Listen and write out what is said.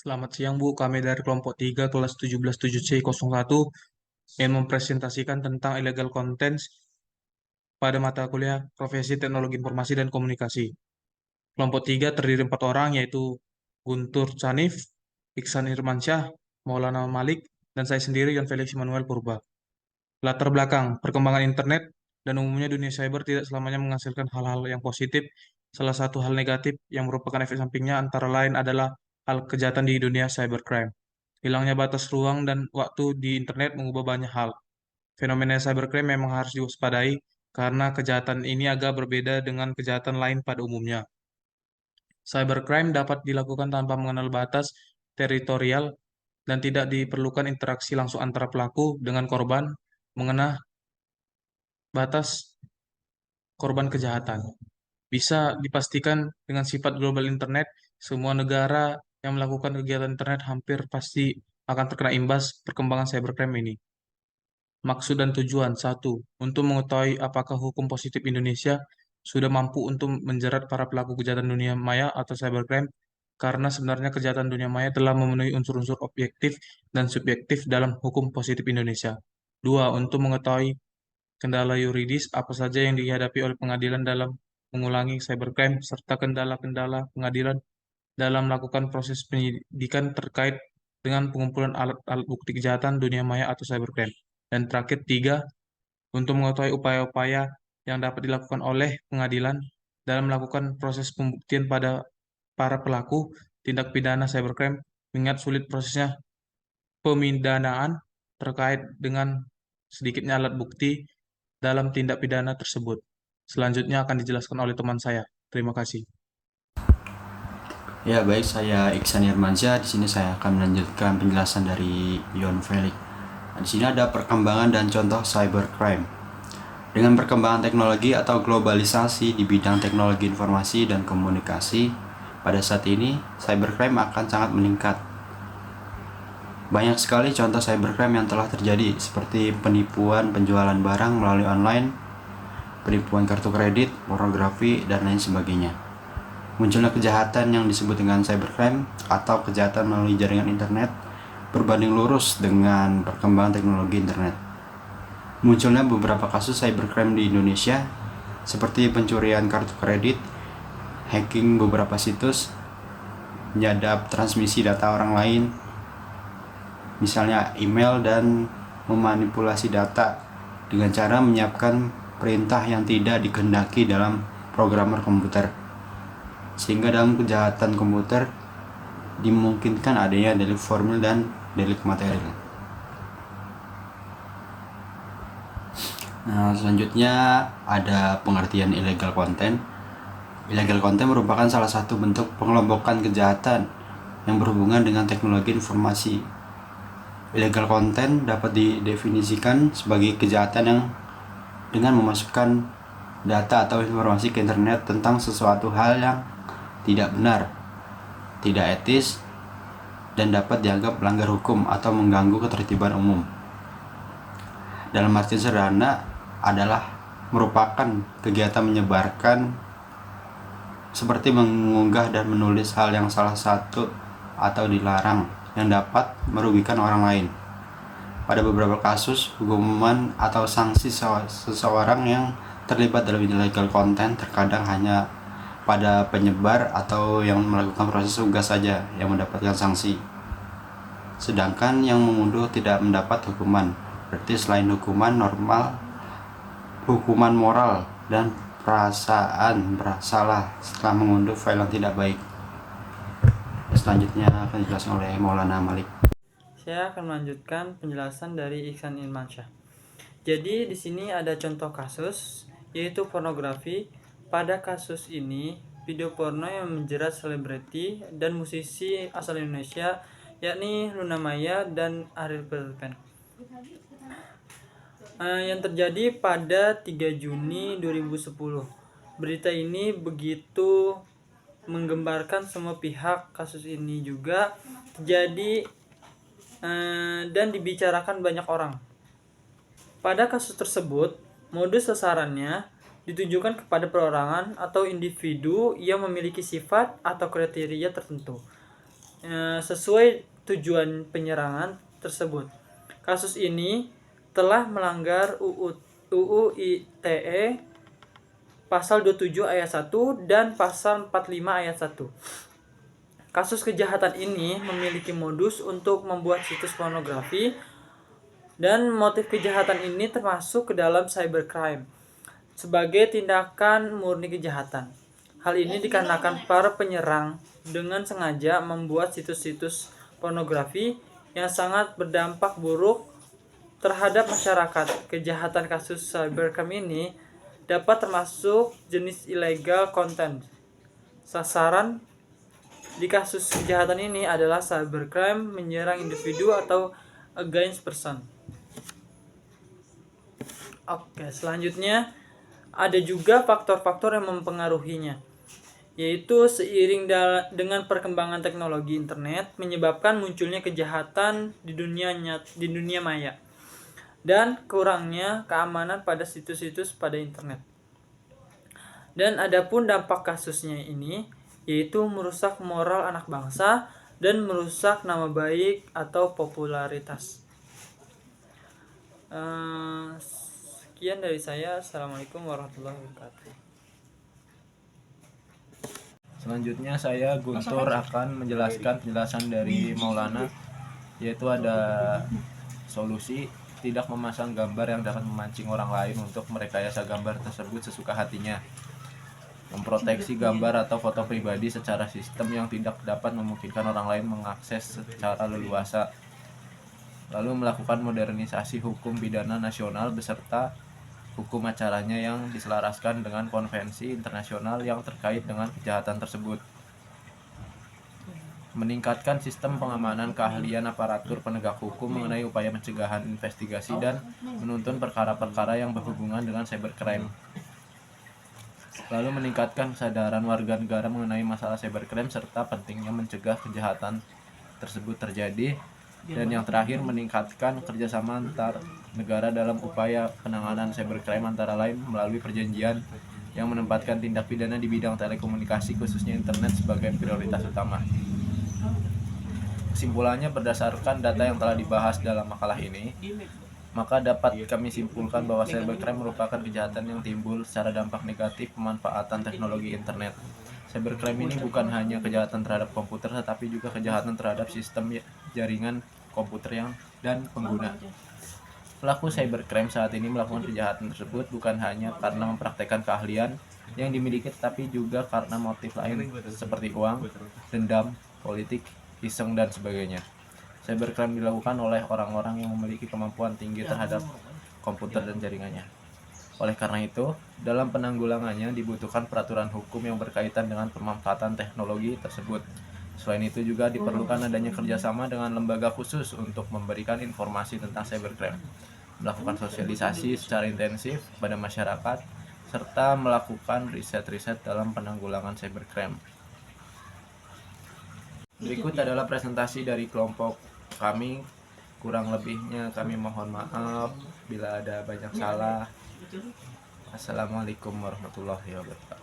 Selamat siang Bu, kami dari kelompok 3 kelas 177C01 yang mempresentasikan tentang illegal contents pada mata kuliah Profesi Teknologi Informasi dan Komunikasi. Kelompok 3 terdiri 4 orang yaitu Guntur Canif, Iksan Irmansyah, Maulana Malik, dan saya sendiri Yon Felix Immanuel Purba. Latar belakang, perkembangan internet dan umumnya dunia cyber tidak selamanya menghasilkan hal-hal yang positif. Salah satu hal negatif yang merupakan efek sampingnya antara lain adalah hal kejahatan di dunia cybercrime. Hilangnya batas ruang dan waktu di internet mengubah banyak hal. Fenomena cybercrime memang harus diwaspadai karena kejahatan ini agak berbeda dengan kejahatan lain pada umumnya. Cybercrime dapat dilakukan tanpa mengenal batas teritorial dan tidak diperlukan interaksi langsung antara pelaku dengan korban mengenai batas korban kejahatan. Bisa dipastikan dengan sifat global internet, semua negara yang melakukan kegiatan internet hampir pasti akan terkena imbas perkembangan cybercrime ini. Maksud dan tujuan, satu, untuk mengetahui apakah hukum positif Indonesia sudah mampu untuk menjerat para pelaku kejahatan dunia maya atau cybercrime, karena sebenarnya kejahatan dunia maya telah memenuhi unsur-unsur objektif dan subjektif dalam hukum positif Indonesia. Dua, untuk mengetahui kendala yuridis apa saja yang dihadapi oleh pengadilan dalam mengulangi cybercrime, serta kendala-kendala pengadilan dalam melakukan proses penyidikan terkait dengan pengumpulan alat-alat bukti kejahatan dunia maya atau cybercrime. Dan terakhir, tiga, untuk mengetahui upaya-upaya yang dapat dilakukan oleh pengadilan dalam melakukan proses pembuktian pada para pelaku tindak pidana cybercrime, mengingat sulit prosesnya pemindanaan terkait dengan sedikitnya alat bukti dalam tindak pidana tersebut. Selanjutnya akan dijelaskan oleh teman saya. Terima kasih. Ya, baik, saya Iksan Irmansyah. Di sini saya akan melanjutkan penjelasan dari Yon Felix. Di sini ada perkembangan dan contoh cybercrime. Dengan perkembangan teknologi atau globalisasi di bidang teknologi informasi dan komunikasi, pada saat ini cybercrime akan sangat meningkat. Banyak sekali contoh cybercrime yang telah terjadi, seperti penipuan penjualan barang melalui online, penipuan kartu kredit, pornografi, dan lain sebagainya. Munculnya kejahatan yang disebut dengan cybercrime atau kejahatan melalui jaringan internet berbanding lurus dengan perkembangan teknologi internet. Munculnya beberapa kasus cybercrime di Indonesia seperti pencurian kartu kredit, hacking beberapa situs, menyadap transmisi data orang lain, misalnya email, dan memanipulasi data dengan cara menyiapkan perintah yang tidak dikehendaki dalam programmer komputer, sehingga dalam kejahatan komputer dimungkinkan adanya delik formil dan delik material. Nah, selanjutnya ada pengertian illegal content. Illegal content merupakan salah satu bentuk pengelompokan kejahatan yang berhubungan dengan teknologi informasi. Illegal content dapat didefinisikan sebagai kejahatan yang dengan memasukkan data atau informasi ke internet tentang sesuatu hal yang tidak benar, tidak etis, dan dapat dianggap melanggar hukum atau mengganggu ketertiban umum. Dalam arti sederhana adalah merupakan kegiatan menyebarkan seperti mengunggah dan menulis hal yang salah satu atau dilarang yang dapat merugikan orang lain. Pada beberapa kasus, hukuman atau sanksi seseorang yang terlibat dalam illegal content terkadang hanya pada penyebar atau yang melakukan proses tugas saja yang mendapatkan sanksi, sedangkan yang mengunduh tidak mendapat hukuman. Berarti selain hukuman normal, hukuman moral dan perasaan bersalah setelah mengunduh file yang tidak baik. Selanjutnya akan dijelaskan oleh Maulana Malik. Saya akan melanjutkan penjelasan dari Iksan Ilmansyah. Jadi di sini ada contoh kasus yaitu pornografi. Pada kasus ini, video porno yang menjerat selebriti dan musisi asal Indonesia yakni Luna Maya dan Ariel Peterpan. Yang terjadi pada 3 Juni 2010. Berita ini begitu menggembarkan semua pihak. Kasus ini juga terjadi dan dibicarakan banyak orang. Pada kasus tersebut, modus sasarannya ditujukan kepada perorangan atau individu yang memiliki sifat atau kriteria tertentu. sesuai tujuan penyerangan tersebut. Kasus ini telah melanggar UU ITE pasal 27 ayat 1 dan pasal 45 ayat 1. Kasus kejahatan ini memiliki modus untuk membuat situs pornografi, dan motif kejahatan ini termasuk ke dalam cybercrime sebagai tindakan murni kejahatan. Hal ini dikarenakan para penyerang dengan sengaja membuat situs-situs pornografi yang sangat berdampak buruk terhadap masyarakat. Kejahatan kasus cybercrime ini dapat termasuk jenis illegal content. Sasaran di kasus kejahatan ini adalah cybercrime menyerang individu atau against person. Oke, selanjutnya ada juga faktor-faktor yang mempengaruhinya, yaitu seiring dengan perkembangan teknologi internet menyebabkan munculnya kejahatan di dunia maya dan kurangnya keamanan pada situs-situs pada internet. Dan adapun dampak kasusnya ini yaitu merusak moral anak bangsa dan merusak nama baik atau popularitas. Sekian dari saya. Assalamualaikum warahmatullahi wabarakatuh. Selanjutnya saya Guntur akan menjelaskan penjelasan dari Maulana, yaitu ada solusi tidak memasang gambar yang dapat memancing orang lain untuk merekayasa gambar tersebut sesuka hatinya, memproteksi gambar atau foto pribadi secara sistem yang tidak dapat memungkinkan orang lain mengakses secara leluasa, lalu melakukan modernisasi hukum pidana nasional beserta hukum acaranya yang diselaraskan dengan konvensi internasional yang terkait dengan kejahatan tersebut, meningkatkan sistem pengamanan keahlian aparatur penegak hukum mengenai upaya pencegahan, investigasi, dan menuntun perkara-perkara yang berhubungan dengan cybercrime, lalu meningkatkan kesadaran warga negara mengenai masalah cybercrime serta pentingnya mencegah kejahatan tersebut terjadi. Dan yang terakhir, meningkatkan kerjasama antar negara dalam upaya penanganan cybercrime, antara lain melalui perjanjian yang menempatkan tindak pidana di bidang telekomunikasi khususnya internet sebagai prioritas utama. Kesimpulannya, berdasarkan data yang telah dibahas dalam makalah ini, maka dapat kami simpulkan bahwa cybercrime merupakan kejahatan yang timbul secara dampak negatif pemanfaatan teknologi internet. Cybercrime ini bukan hanya kejahatan terhadap komputer, tetapi juga kejahatan terhadap sistem jaringan komputer dan pengguna. Pelaku cybercrime saat ini melakukan kejahatan tersebut bukan hanya karena mempraktekkan keahlian yang dimiliki, tetapi juga karena motif lain seperti uang, dendam, politik, iseng, dan sebagainya. Cybercrime dilakukan oleh orang-orang yang memiliki kemampuan tinggi terhadap komputer dan jaringannya. Oleh karena itu, dalam penanggulangannya dibutuhkan peraturan hukum yang berkaitan dengan pemanfaatan teknologi tersebut. Selain itu juga diperlukan adanya kerjasama dengan lembaga khusus untuk memberikan informasi tentang cybercrime, melakukan sosialisasi secara intensif pada masyarakat, serta melakukan riset-riset dalam penanggulangan cybercrime. Berikut adalah presentasi dari kelompok kami. Kurang lebihnya kami mohon maaf bila ada banyak salah. Assalamualaikum warahmatullahi wabarakatuh.